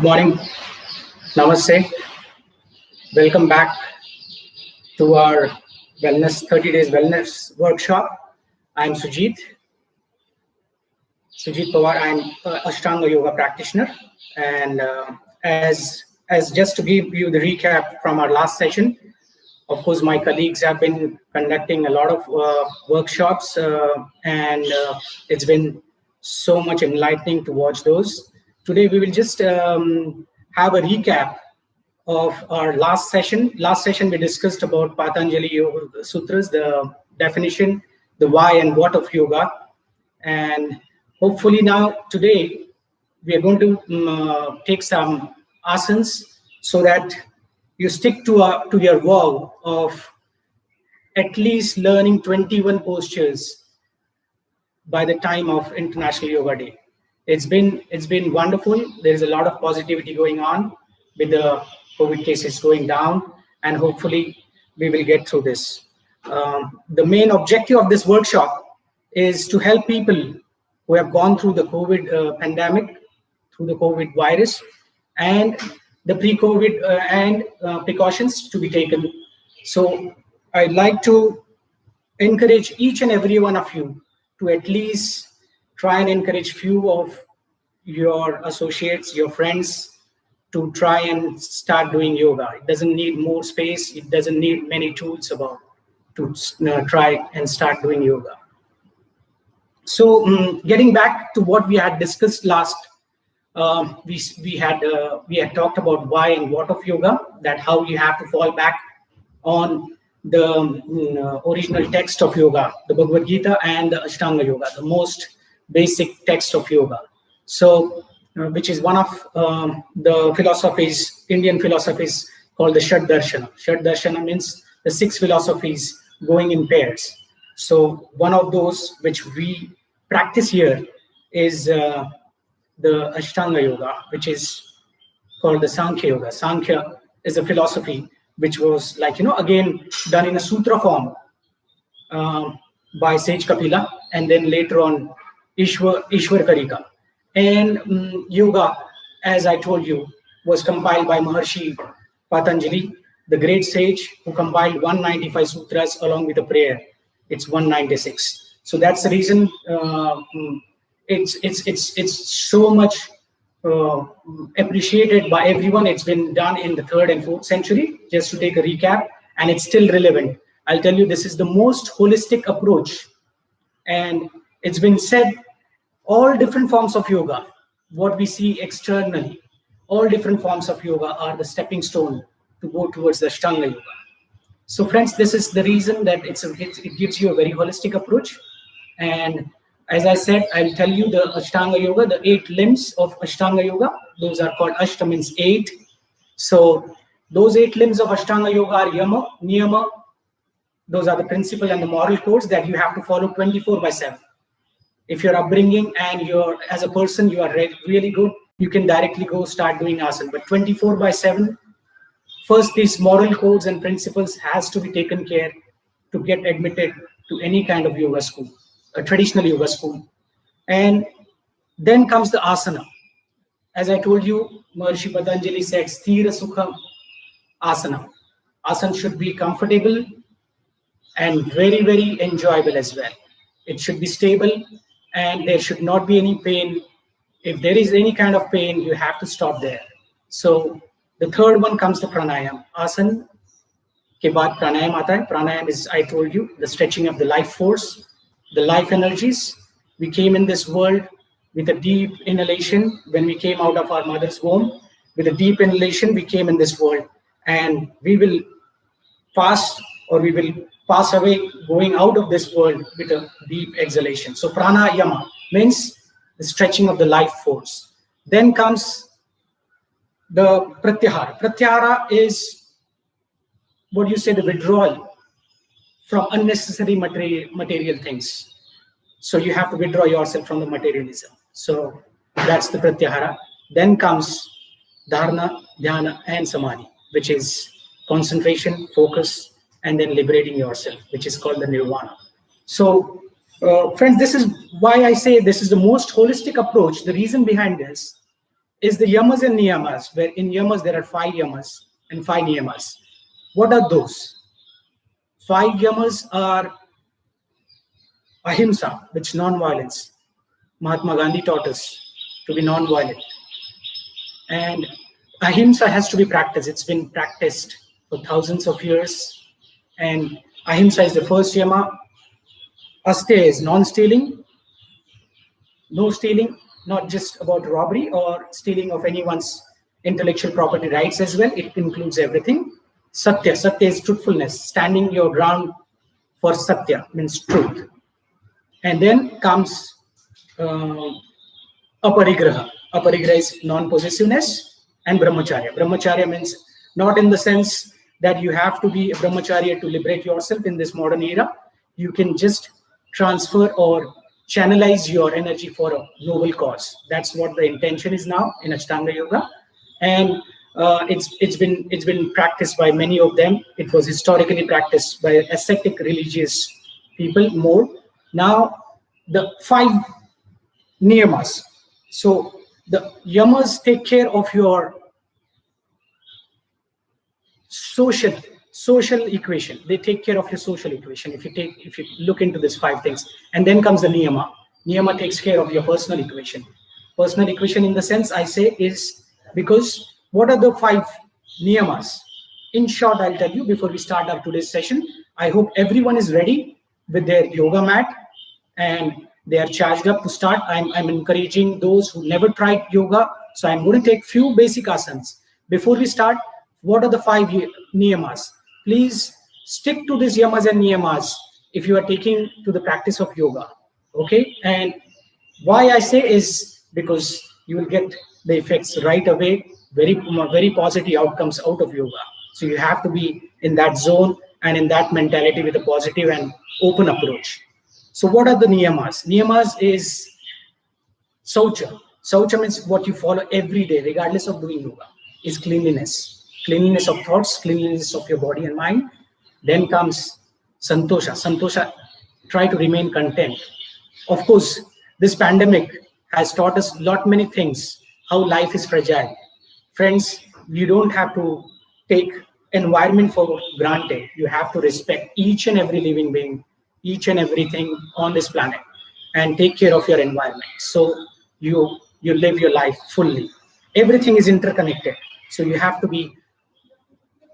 morning. Namaste. Welcome back to our 30 days wellness workshop. I'm Sujeet Pawar. I'm an Ashtanga Yoga practitioner. And as just to give you the recap from our last session, of course, my colleagues have been conducting a lot of workshops and it's been so much enlightening to watch those. Today, we will just have a recap of our last session. Last session, we discussed about Patanjali Yoga Sutras, the definition, the why and what of yoga. And hopefully now, today, we are going to take some asanas so that you stick to your vow of at least learning 21 postures by the time of International Yoga Day. It's been wonderful. There's a lot of positivity going on with the COVID cases going down, and hopefully we will get through this. The main objective of this workshop is to help people who have gone through the COVID pandemic, through the COVID virus, and the pre-COVID and precautions to be taken. So I'd like to encourage each and every one of you to at least try and encourage few of your associates, your friends, to try and start doing yoga. It doesn't need more space. It doesn't need many tools to try and start doing yoga. So getting back to what we had discussed last, we had talked about why and what of yoga, that how you have to fall back on the original text of yoga, the Bhagavad Gita and the Ashtanga Yoga, the most basic text of yoga. So, which is one of the philosophies, Indian philosophies, called the Shad Darshana. Shad Darshana means the 6 philosophies going in pairs. So one of those which we practice here is the Ashtanga Yoga, which is called the Sankhya Yoga. Sankhya is a philosophy which was again done in a sutra form by Sage Kapila, and then later on Ishwar Karika. And yoga, as I told you, was compiled by Maharshi Patanjali, the great sage who compiled 195 sutras along with a prayer. It's 196. So that's the reason it's so much appreciated by everyone. It's been done in the 3rd and 4th century, just to take a recap, and it's still relevant. I'll tell you, this is the most holistic approach. And it's been said, all different forms of yoga, what we see externally, all different forms of yoga are the stepping stone to go towards the Ashtanga Yoga. So friends, this is the reason that it gives you a very holistic approach. And as I said, I'll tell you the Ashtanga Yoga, the 8 limbs of Ashtanga Yoga, those are called Ashta, means 8. So those 8 limbs of Ashtanga Yoga are Yama, Niyama. Those are the principle and the moral codes that you have to follow 24/7. If your upbringing and as a person, you are really good, you can directly go start doing asana. But 24/7, first these moral codes and principles has to be taken care to get admitted to any kind of yoga school, a traditional yoga school. And then comes the asana. As I told you, Maharshi Patanjali said, Sthira Sukha Asana. Asana should be comfortable and very, very enjoyable as well. It should be stable and there should not be any pain. If there is any kind of pain, you have to stop there. So the third one comes the pranayama. Asana ke baad pranayama aata hai. Pranayama is, I told you, the stretching of the life force, the life energies. We came in this world with a deep inhalation. When we came out of our mother's womb, with a deep inhalation, we came in this world. And we will pass away going out of this world with a deep exhalation. So pranayama means the stretching of the life force. Then comes the pratyahara. Pratyahara is what you say, the withdrawal from unnecessary material things. So you have to withdraw yourself from the materialism. So that's the pratyahara. Then comes dharana, dhyana, and samadhi, which is concentration, focus, and then liberating yourself, which is called the nirvana. So friends, this is why I say this is the most holistic approach. The reason behind this, is the yamas and niyamas, where in yamas there are 5 yamas and 5 niyamas. What are those? 5 yamas are ahimsa, which is non-violence. Mahatma Gandhi taught us to be non-violent. And ahimsa has to be practiced. It's been practiced for thousands of years. And ahimsa is the first yama. Asteya is non-stealing. No stealing, not just about robbery or stealing of anyone's intellectual property rights as well. It includes everything. Satya. Satya is truthfulness. Standing your ground for satya means truth. And then comes aparigraha. Aparigraha is non-possessiveness, and brahmacharya. Brahmacharya means not in the sense that you have to be a brahmacharya to liberate yourself in this modern era. You can just transfer or channelize your energy for a noble cause. That's what the intention is now in Ashtanga Yoga, and it's been practiced by many of them. It was historically practiced by ascetic religious people more. Now the 5 niyamas. So the yamas take care of your social equation. They take care of your social equation. If you look into these 5 things, and then comes the niyama. Niyama takes care of your personal equation. Personal equation in the sense I say is because what are the 5 niyamas? In short, I'll tell you before we start our today's session. I hope everyone is ready with their yoga mat and they are charged up to start. I'm encouraging those who never tried yoga. So I'm going to take few basic asanas. Before we start, what are the 5 niyamas? Please stick to these yamas and niyamas if you are taking to the practice of yoga. Okay? And why I say is because you will get the effects right away, very positive outcomes out of yoga. So you have to be in that zone and in that mentality with a positive and open approach. So what are the niyamas? Niyamas is saucha. Saucha means what you follow every day, regardless of doing yoga, is cleanliness. Cleanliness of thoughts, cleanliness of your body and mind. Then comes santosha. Santosha, try to remain content. Of course, this pandemic has taught us many things, how life is fragile. Friends, you don't have to take environment for granted. You have to respect each and every living being, each and everything on this planet, and take care of your environment. So you live your life fully. Everything is interconnected. So you have to be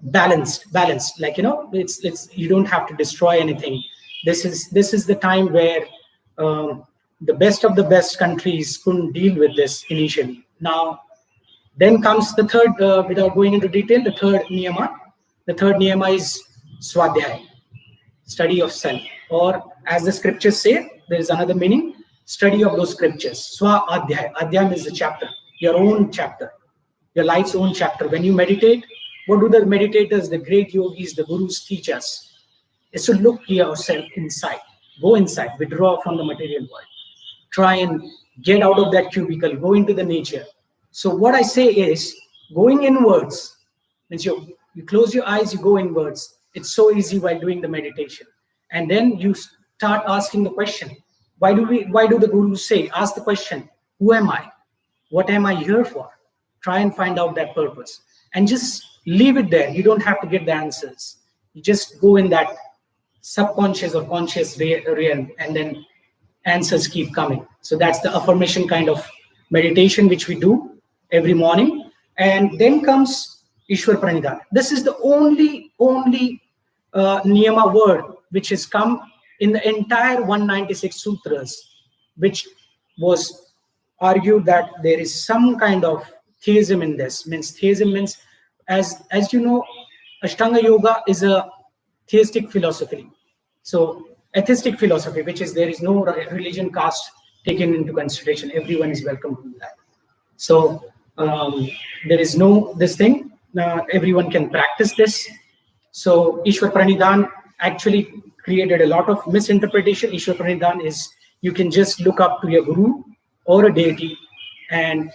balanced. Like, it's you don't have to destroy anything. This is the time where the best of the best countries couldn't deal with this initially. Now, then comes the third, without going into detail, the third niyama. The third niyama is swadhyaya, study of self, or as the scriptures say, there is another meaning, study of those scriptures. Swa adhyaya. Adhyaya is the chapter, your own chapter, your life's own chapter. When you meditate, what do the meditators, the great yogis, the gurus teach us? Is to look yourself inside. Go inside, withdraw from the material world. Try and get out of that cubicle, go into the nature. So what I say is, going inwards means you close your eyes, you go inwards. It's so easy while doing the meditation. And then you start asking the question, why do the gurus say, ask the question, who am I? What am I here for? Try and find out that purpose. And just leave it there. You don't have to get the answers. You just go in that subconscious or conscious realm, and then answers keep coming. So that's the affirmation kind of meditation which we do every morning. And then comes Ishwar Pranidhana. This is the only niyama word which has come in the entire 196 sutras, which was argued that there is some kind of theism in this. Theism means, as you know, Ashtanga Yoga is a theistic philosophy. So atheistic philosophy, which is there is no religion, caste taken into consideration. Everyone is welcome to that. So there is no this thing. Everyone can practice this. So Ishwar Pranidhan actually created a lot of misinterpretation. Ishwar Pranidhan is, you can just look up to your guru or a deity, and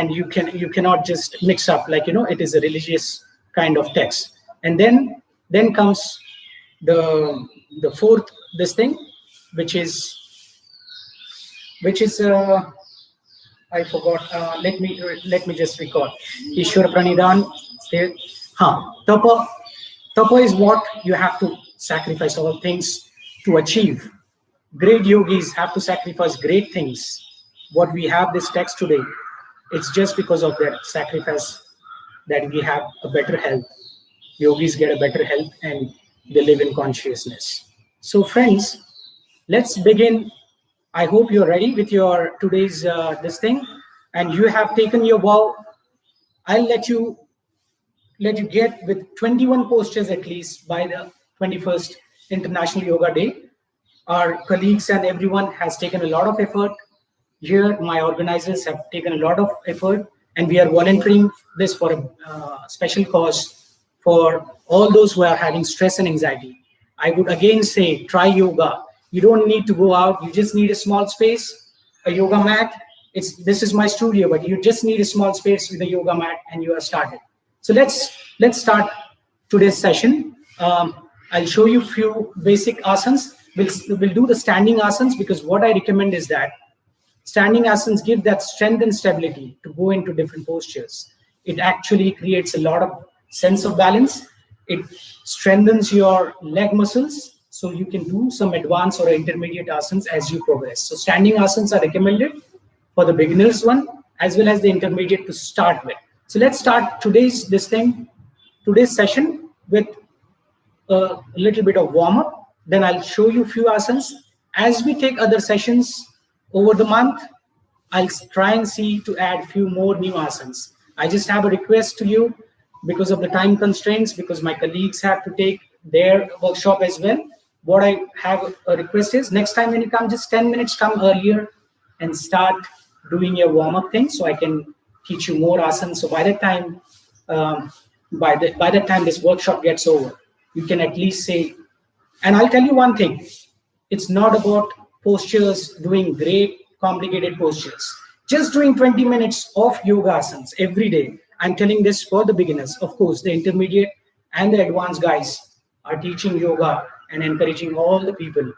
you cannot just mix up, like, it is a religious kind of text. And then comes the fourth this thing, which is I forgot. Let me just recall. Ishwar Pranidhan. Tapa. Tapa is what you have to sacrifice all things to achieve. Great yogis have to sacrifice great things. What we have this text today, it's just because of their sacrifice that we have a better health. Yogis get a better health and they live in consciousness. So friends, let's begin. I hope you're ready with your today's this thing, and you have taken your vow. I'll let you get with 21 postures at least by the 21st International Yoga Day. Our colleagues and everyone has taken a lot of effort. Here, my organizers have taken a lot of effort, and we are volunteering this for a special cause for all those who are having stress and anxiety. I would again say, try yoga. You don't need to go out. You just need a small space, a yoga mat. This is my studio, but you just need a small space with a yoga mat, and you are started. So let's start today's session. I'll show you a few basic asanas. We'll do the standing asanas, because what I recommend is that standing asanas give that strength and stability to go into different postures. It actually creates a lot of sense of balance. It strengthens your leg muscles, so you can do some advanced or intermediate asanas as you progress. So standing asanas are recommended for the beginners one, as well as the intermediate to start with. So let's start today's session with a little bit of warm-up. Then I'll show you a few asanas. As we take other sessions over the month, I'll try and see to add a few more new asanas. I just have a request to you because of the time constraints, because my colleagues have to take their workshop as well. What I have a request is, next time when you come, just 10 minutes come earlier and start doing your warm-up thing, so I can teach you more asanas. So by the time this workshop gets over, you can at least say. And I'll tell you one thing, it's not about postures, doing great complicated postures. Just doing 20 minutes of yoga asanas every day. I'm telling this for the beginners. Of course, the intermediate and the advanced guys are teaching yoga and encouraging all the people.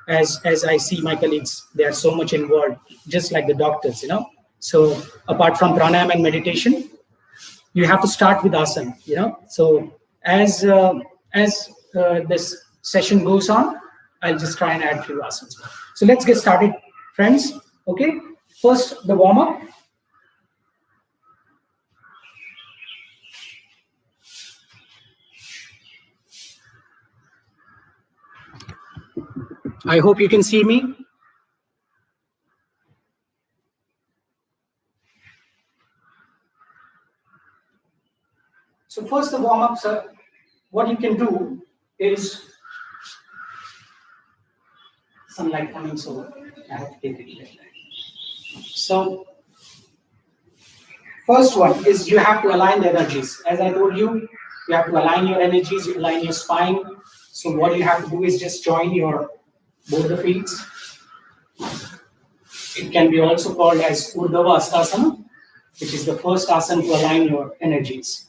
As I see my colleagues, they are so much involved, just like the doctors, So apart from pranayama and meditation, you have to start with asana, So as this session goes on, I'll just try and add a few asanas. So let's get started, friends. Okay, first the warm-up. I hope you can see me. So first the warm-up, sir. What you can do is, sunlight coming, so I have to take it. So first one is, you have to align the energies. As I told you, you have to align your energies, you align your spine. So what you have to do is just join both the feet. It can be also called as Urdhva Astasana, which is the first asana to align your energies.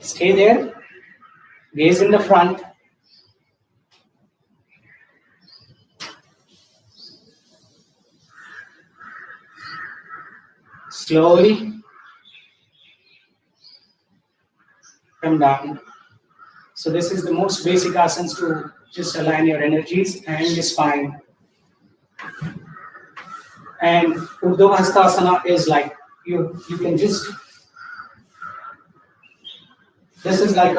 Stay there, gaze in the front. Slowly come down. So this is the most basic asanas to just align your energies and your spine. And Urdhva Hastasana is like, you can just, this is like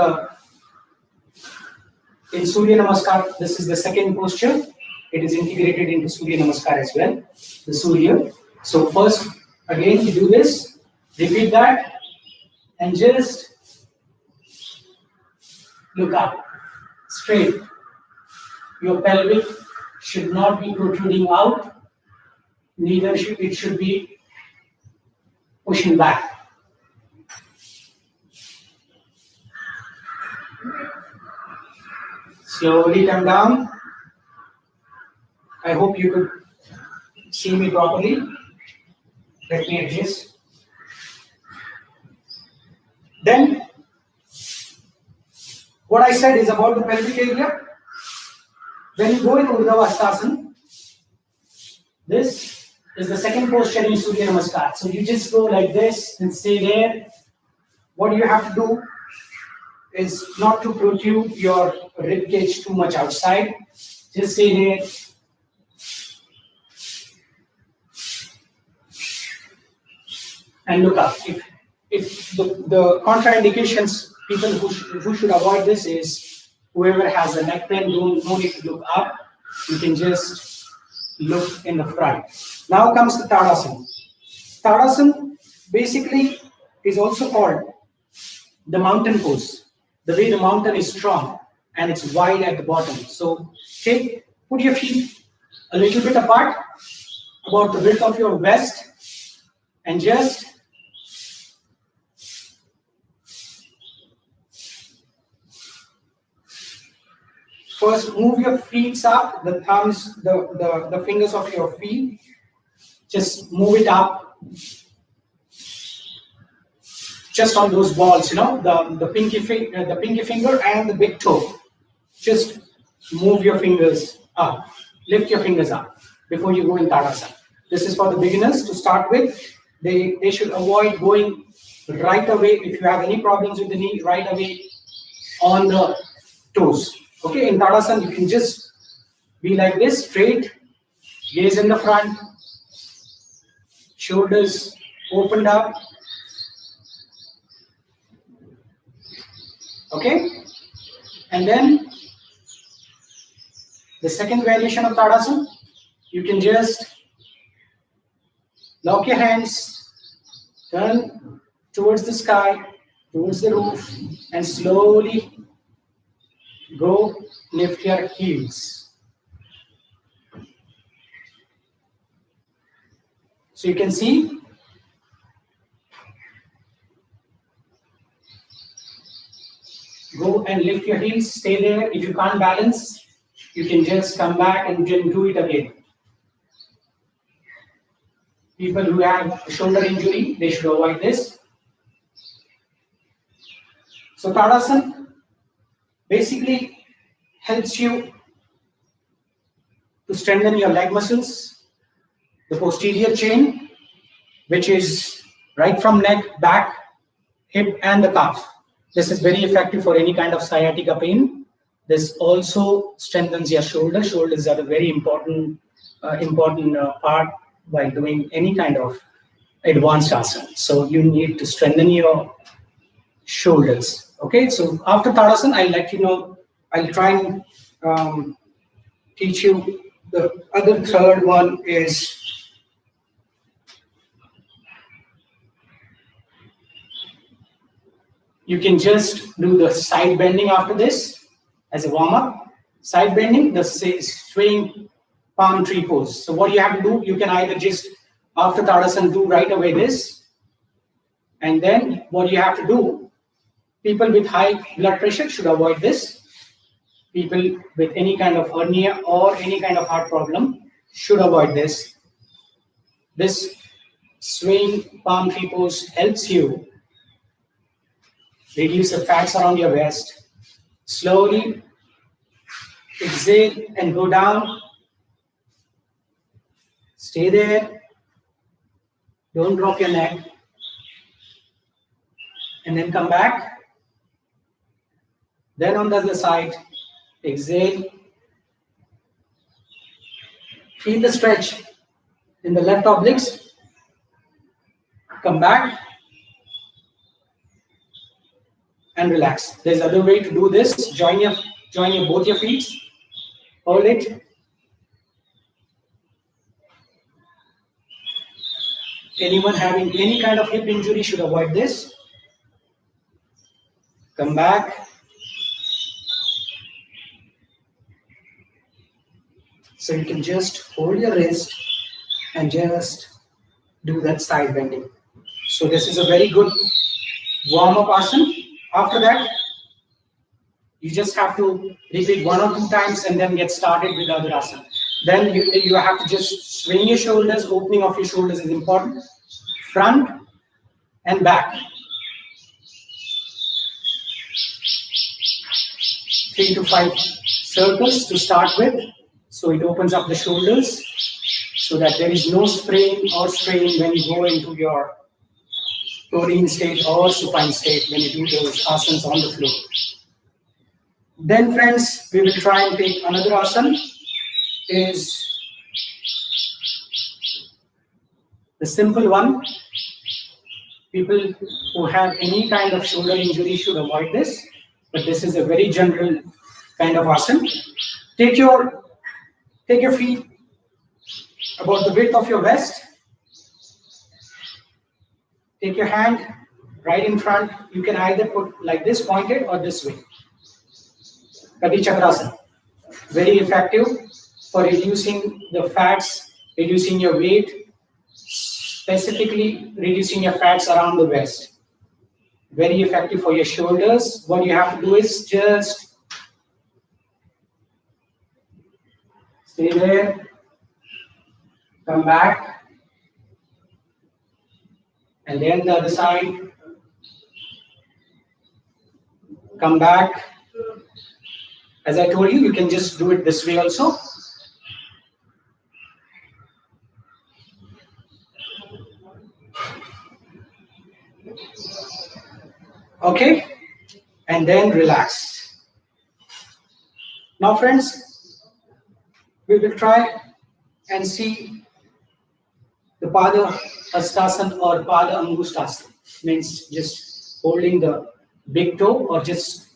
in Surya Namaskar, this is the second posture. It is integrated into Surya Namaskar as well, the Surya. So first, again, you do this, repeat that, and just look up, straight. Your pelvic should not be protruding out, neither should it be pushing back. Slowly come down. I hope you could see me properly. Let me adjust. Then, what I said is about the pelvic area. When you go in Urdhva Hastasana, this is the second posture in Surya Namaskar. So you just go like this and stay there. What you have to do is not to protrude your rib cage too much outside. Just stay there. And look up. If the contraindications, people who should avoid this is whoever has a neck pain, no need to look up. You can just look in the front. Now comes the Tadasana. Tadasana basically is also called the mountain pose. The way the mountain is strong and it's wide at the bottom. So put your feet a little bit apart, about the width of your waist, and just first move your feet up, the thumbs, the fingers of your feet. Just move it up. Just on those balls, the pinky finger and the big toe. Just move your fingers up. Lift your fingers up before you go in Tadasana. This is for the beginners to start with. They should avoid going right away. If you have any problems with the knee, right away on the toes. Okay, in Tadasana, you can just be like this, straight, gaze in the front, shoulders opened up. Okay, and then the second variation of Tadasana, you can just lock your hands, turn towards the sky, towards the roof, and slowly go lift your heels. So you can see go and lift your heels, stay there. If you can't balance, you can just come back and do it again. People who have shoulder injury, they should avoid this. So Tadasana basically helps you to strengthen your leg muscles, the posterior chain, which is right from neck, back, hip, and the calf. This is very effective for any kind of sciatica pain. This also strengthens your shoulder. Shoulders are a very important part while doing any kind of advanced asana. So you need to strengthen your shoulders. Okay, so after Tadasana, I'll let you know. I'll try and teach you. The other third one is you can just do the side bending after this as a warm-up. Side bending, the swaying palm tree pose. So what you have to do, you can either just after Tadasana do right away this, and then what you have to do, people with high blood pressure should avoid this. People with any kind of hernia or any kind of heart problem should avoid this. This swaying palm tree pose helps you reduce the fats around your waist. Slowly exhale and go down. Stay there. Don't drop your neck. And then come back. Then on the other side, exhale. Feel the stretch in the left obliques. Come back. And relax. There's other way to do this. Join both your feet. Hold it. Anyone having any kind of hip injury should avoid this. Come back. So you can just hold your wrist and just do that side bending. So this is a very good warm-up asana. After that, you just have to repeat 1 or 2 times and then get started with other asana. Then you have to just swing your shoulders. Opening of your shoulders is important. Front and back. 3 to 5 circles to start with. So it opens up the shoulders so that there is no sprain or strain when you go into your protein state or supine state when you do those asanas on the floor. Then friends, we will try and take another asana. Is the simple one. People who have any kind of shoulder injury should avoid this, but this is a very general kind of asana. Take your feet about the width of your waist. Take your hand right in front. You can either put like this, pointed, or this way. Kati Chakrasana. Very effective for reducing the fats, reducing your weight, specifically reducing your fats around the waist. Very effective for your shoulders. What you have to do is just stay there, come back, and then the other side, come back. As I told you, you can just do it this way also. Okay, and then relax. Now friends, we will try and see the Pada Hastasana or Pada Angustasana. Means just holding the big toe or just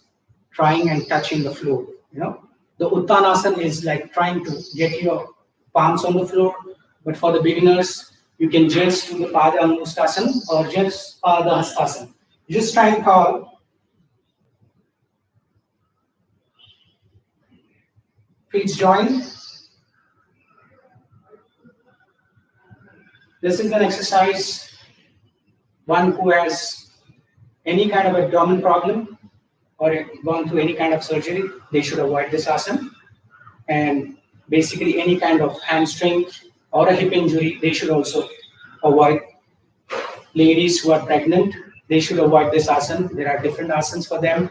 trying and touching the floor. The Uttanasana is like trying to get your palms on the floor, but for the beginners, you can just do the Pada Angustasana or just Pada Hastasana. Just try and call. Feet joined. This is an exercise. One who has any kind of abdominal problem or gone through any kind of surgery, they should avoid this asana. And basically any kind of hamstring or a hip injury, they should also avoid. Ladies who are pregnant, they should avoid this asana. There are different asanas for them,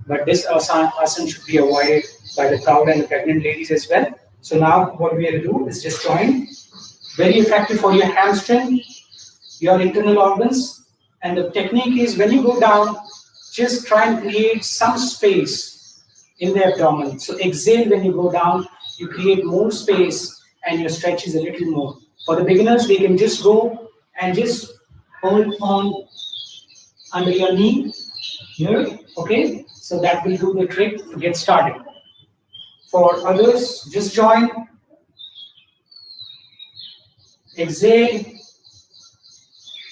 but this asana should be avoided by the crowd and the pregnant ladies as well. So now what we will do is just join. Very effective for your hamstring, your internal organs. And the technique is when you go down, just try and create some space in the abdomen. So exhale when you go down, you create more space and your stretch is a little more. For the beginners, they can just go and just hold on under your knee here, okay? So that will do the trick to get started. For others, just join. Exhale,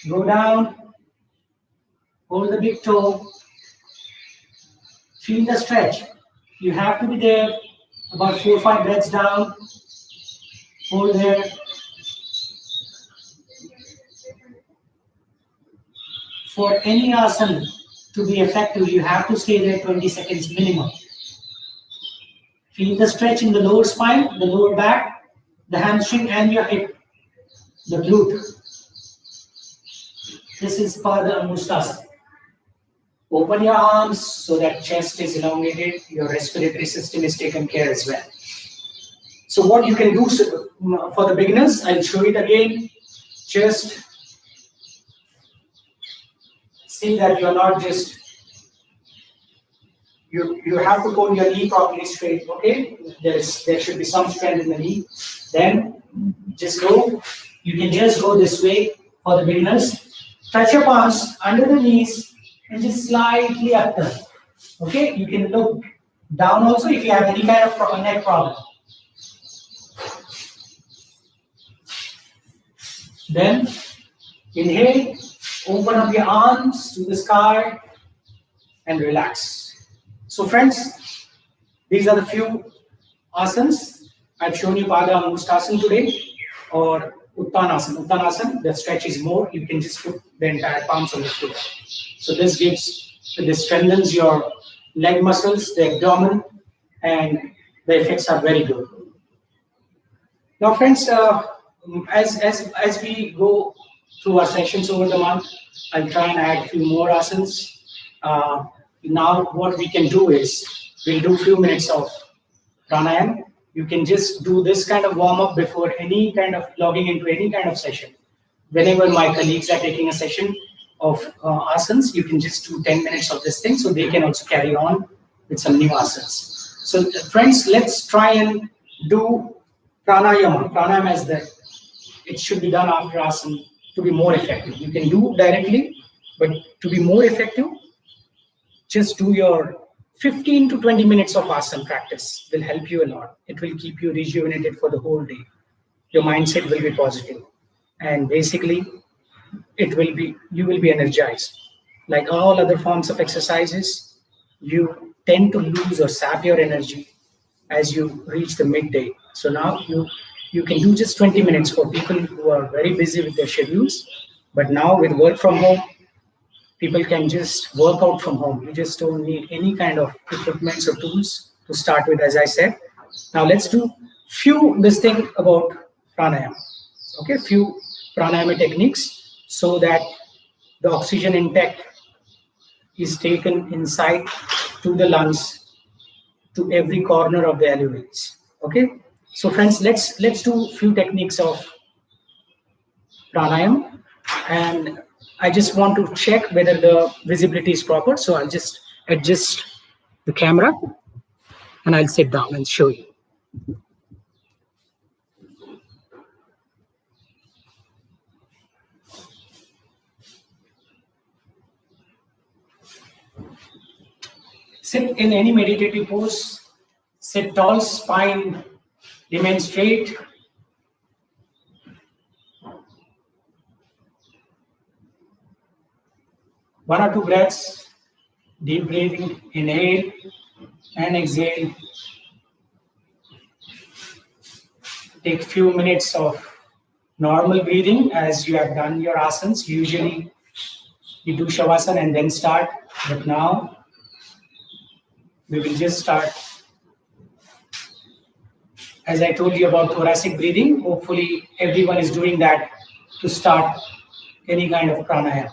go down, hold the big toe, feel the stretch. You have to be there about 4 or 5 breaths down, hold there. For any asana to be effective, you have to stay there 20 seconds minimum. Feel the stretch in the lower spine, the lower back, the hamstring and your hip. The glute. This is Pada Angustasana. Open your arms so that chest is elongated, your respiratory system is taken care as well. So what you can do for the beginners, I'll show it again. Just see that you're not just, you have to hold your knee properly straight, okay? There should be some strength in the knee. Then just go. You can just go this way for the beginners. Touch your palms under the knees and just slightly upturn. Okay, you can look down also if you have any kind of neck problem. Then inhale, open up your arms to the sky and relax. So friends, these are the few asanas. I've shown you Pada Angustasana today or Uttanasana. Uttanasana, the stretch is more. You can just put the entire palms on the floor. So this strengthens your leg muscles, the abdomen, and the effects are very good. Now, friends, as we go through our sessions over the month, I'll try and add a few more asanas. Now, what we can do is we'll do a few minutes of pranayama. You can just do this kind of warm-up before any kind of logging into any kind of session. Whenever my colleagues are taking a session of asanas, you can just do 10 minutes of this thing so they can also carry on with some new asanas. So friends, let's try and do pranayama. Pranayama is that it should be done after asana to be more effective. You can do directly, but to be more effective, just do your 15 to 20 minutes of asana practice will help you a lot. It will keep you rejuvenated for the whole day. Your mindset will be positive. And basically, you will be energized. Like all other forms of exercises, you tend to lose or sap your energy as you reach the midday. So now you can do just 20 minutes for people who are very busy with their schedules. But now with work from home, people can just work out from home. You just don't need any kind of equipment or tools to start with, as I said. Now let's do this thing about pranayama. Okay, few pranayama techniques so that the oxygen intake is taken inside to the lungs, to every corner of the alleviates. Okay, so friends, let's do a few techniques of pranayama, and I just want to check whether the visibility is proper. So I'll just adjust the camera and I'll sit down and show you. Sit in any meditative pose. Sit tall, spine remain straight. One or two breaths, deep breathing, inhale and exhale. Take few minutes of normal breathing as you have done your asanas. Usually you do shavasana and then start, but now we will just start. As I told you about thoracic breathing, hopefully everyone is doing that to start any kind of pranayama.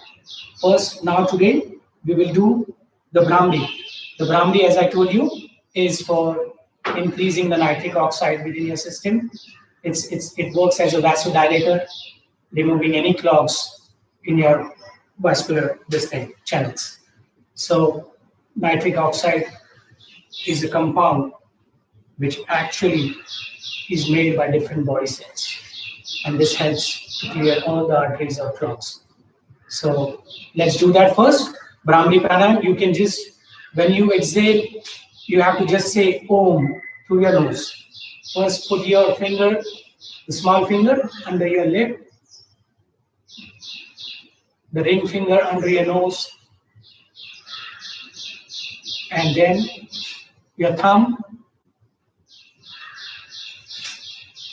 First, now today, we will do the Brahmi. The Brahmi, as I told you, is for increasing the nitric oxide within your system. It works as a vasodilator, removing any clogs in your vascular channels. So nitric oxide is a compound which actually is made by different body cells. And this helps to clear all the arteries or clogs. So let's do that first. Brahmi Pranayama, you can just, when you exhale, you have to just say Om through your nose. First put your finger, the small finger under your lip, the ring finger under your nose, and then your thumb,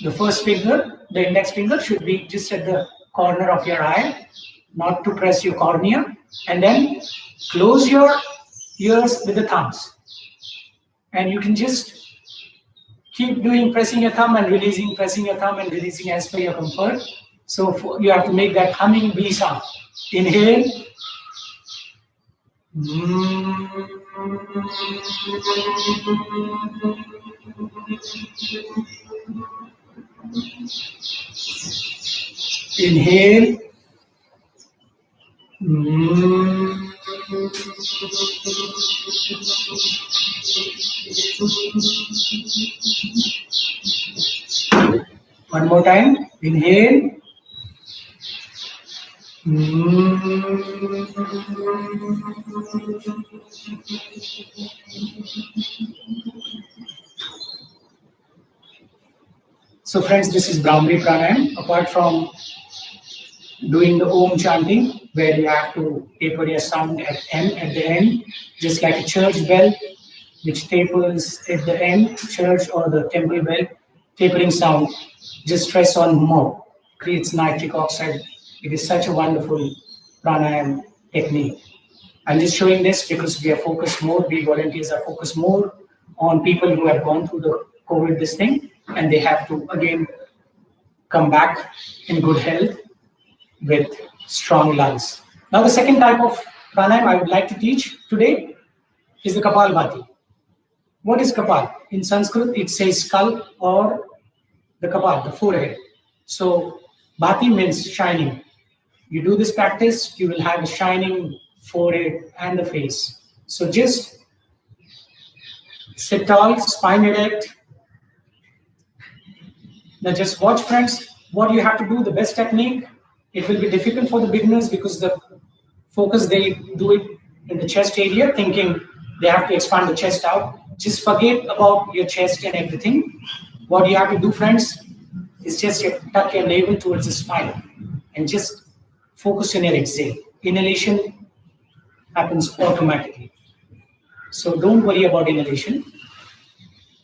the first finger, the index finger should be just at the corner of your eye, not to press your cornea, and then close your ears with the thumbs. And you can just keep doing pressing your thumb and releasing, pressing your thumb and releasing as per your comfort. So you have to make that humming bee sound. Inhale. Inhale. One more time. Inhale. So friends, this is Brahmi Pranayama. Apart from doing the Om chanting, where you have to taper your sound at the end, just like a church bell, which tapers at the end, church or the temple bell, tapering sound, just stress on more, creates nitric oxide. It is such a wonderful pranayama technique. I'm just showing this because we are focused more, we volunteers are focused more on people who have gone through the COVID and they have to again come back in good health with strong lungs. Now the second type of pranayama I would like to teach today is the Kapalbhati. What is Kapal? In Sanskrit, it says skull or the Kapal, the forehead. So Bhati means shining. You do this practice, you will have a shining forehead and the face. So just sit tall, spine erect. Now just watch, friends, what you have to do, the best technique. It will be difficult for the beginners because the focus, they do it in the chest area, thinking they have to expand the chest out. Just forget about your chest and everything. What you have to do, friends, is just tuck your navel towards the spine and just focus on your exhale. Inhalation happens automatically. So don't worry about inhalation.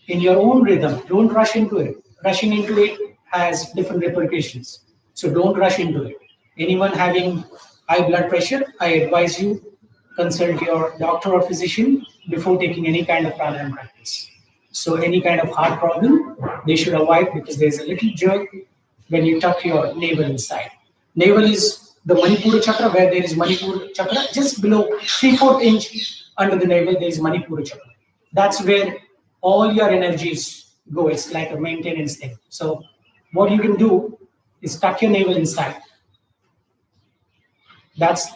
In your own rhythm, don't rush into it. Rushing into it has different repercussions. So don't rush into it. Anyone having high blood pressure, I advise you consult your doctor or physician before taking any kind of pranayama practice. So any kind of heart problem, they should avoid because there's a little jerk when you tuck your navel inside. Navel is the Manipura chakra, where there is Manipura chakra. Just below 3/4 inch under the navel, there is Manipura chakra. That's where all your energies go. It's like a maintenance thing. So what you can do is tuck your navel inside. That's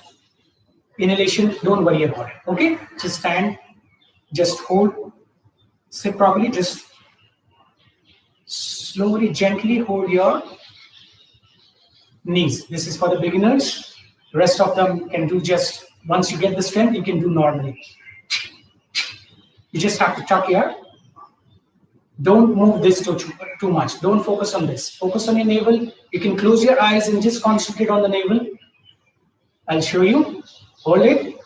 inhalation. Don't worry about it. Okay? Just stand. Just hold. Sit properly. Just slowly, gently hold your knees. This is for the beginners. Rest of them can do just, once you get the strength, you can do normally. You just have to tuck here. Don't move this too much. Don't focus on this. Focus on your navel. You can close your eyes and just concentrate on the navel. I'll show you. Hold it.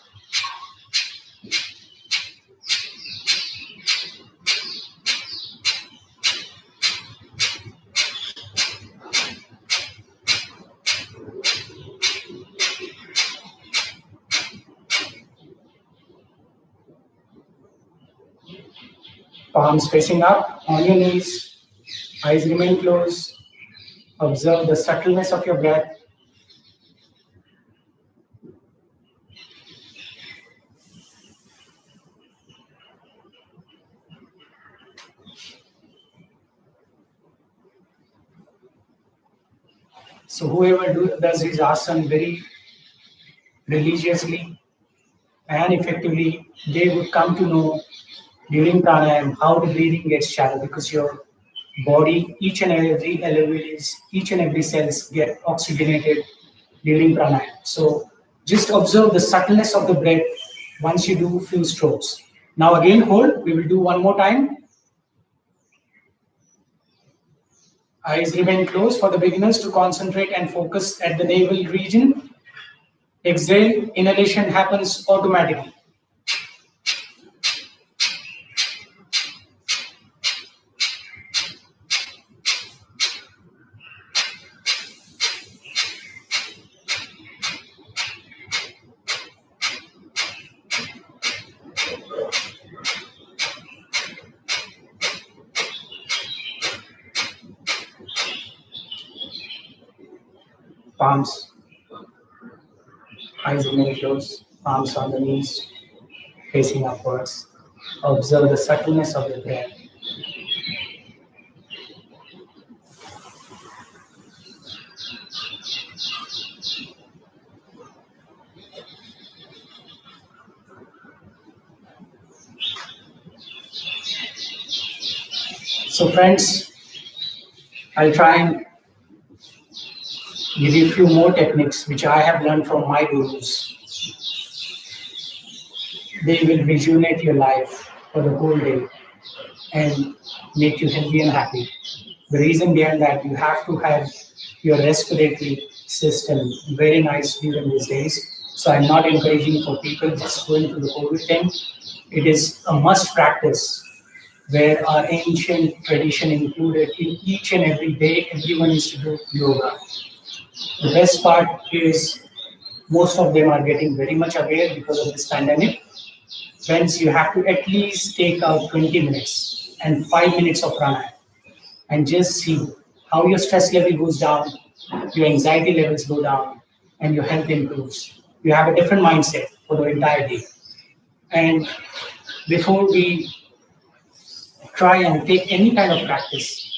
Palms facing up on your knees. Eyes remain closed. Observe the subtleness of your breath. So whoever does his asana very religiously and effectively, they would come to know during pranayama how the breathing gets shallow, because your body, each and every cells get oxygenated during pranayama. So just observe the subtleness of the breath once you do few strokes. Now again hold. We will do one more time. Eyes remain closed for the beginners to concentrate and focus at the navel region. Exhale, inhalation happens automatically. Palms, eyes remain closed, palms on the knees, facing upwards. Observe the subtleness of the breath. So friends, I'll try and give you a few more techniques which I have learned from my gurus. They will rejuvenate your life for the whole day and make you healthy and happy. The reason behind that, you have to have your respiratory system very nice during these days. So I'm not encouraging for people just going through the COVID thing. It is a must practice where our ancient tradition included in each and every day, everyone needs to do yoga. The best part is most of them are getting very much aware because of this pandemic. Friends, you have to at least take out 20 minutes and 5 minutes of pranayama and just see how your stress level goes down, your anxiety levels go down, and your health improves. You have a different mindset for the entire day. And before we try and take any kind of practice,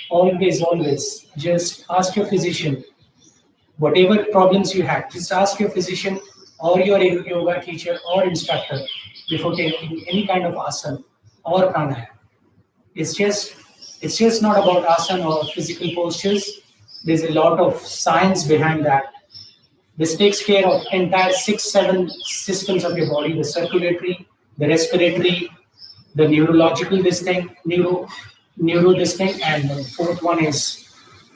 always, just ask your physician. Whatever problems you have, just ask your physician or your yoga teacher or instructor before taking any kind of asana or pranayama. It's just not about asana or physical postures. There's a lot of science behind that. This takes care of entire 6-7 systems of your body: the circulatory, the respiratory, the neurological neuro this thing, and the fourth one is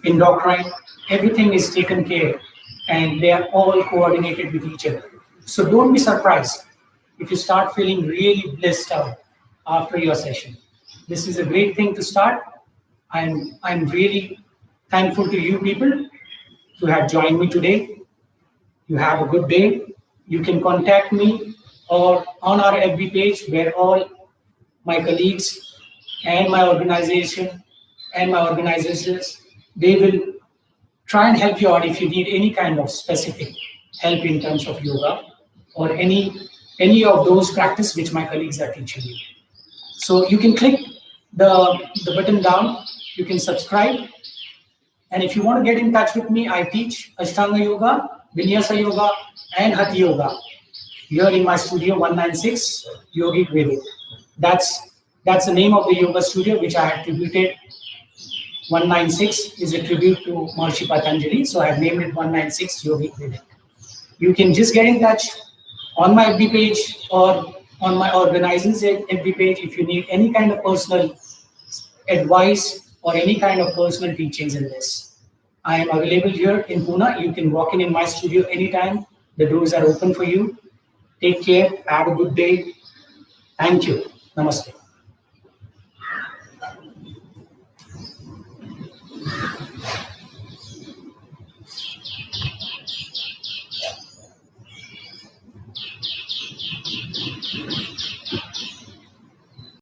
endocrine. Everything is taken care, and they are all coordinated with each other. So don't be surprised if you start feeling really blissed out after your session. This is a great thing to start. I'm really thankful to you people who have joined me today. You have a good day. You can contact me or on our FB page, where all my colleagues and my organization and my organizers, they will try and help you out if you need any kind of specific help in terms of yoga or any of those practice which my colleagues are teaching you. So you can click the button down, you can subscribe. And if you want to get in touch with me, I teach Ashtanga Yoga, Vinyasa Yoga, and Hatha Yoga here in my studio, 196 Yogic Vedic. That's the name of the yoga studio which I have attributed. 196 is a tribute to Maharishi Patanjali, so I have named it 196 Yogic Vedic. You can just get in touch on my FB page or on my organizing's FB page if you need any kind of personal advice or any kind of personal teachings in this. I am available here in Pune. You can walk in my studio anytime. The doors are open for you. Take care. Have a good day. Thank you. Namaste.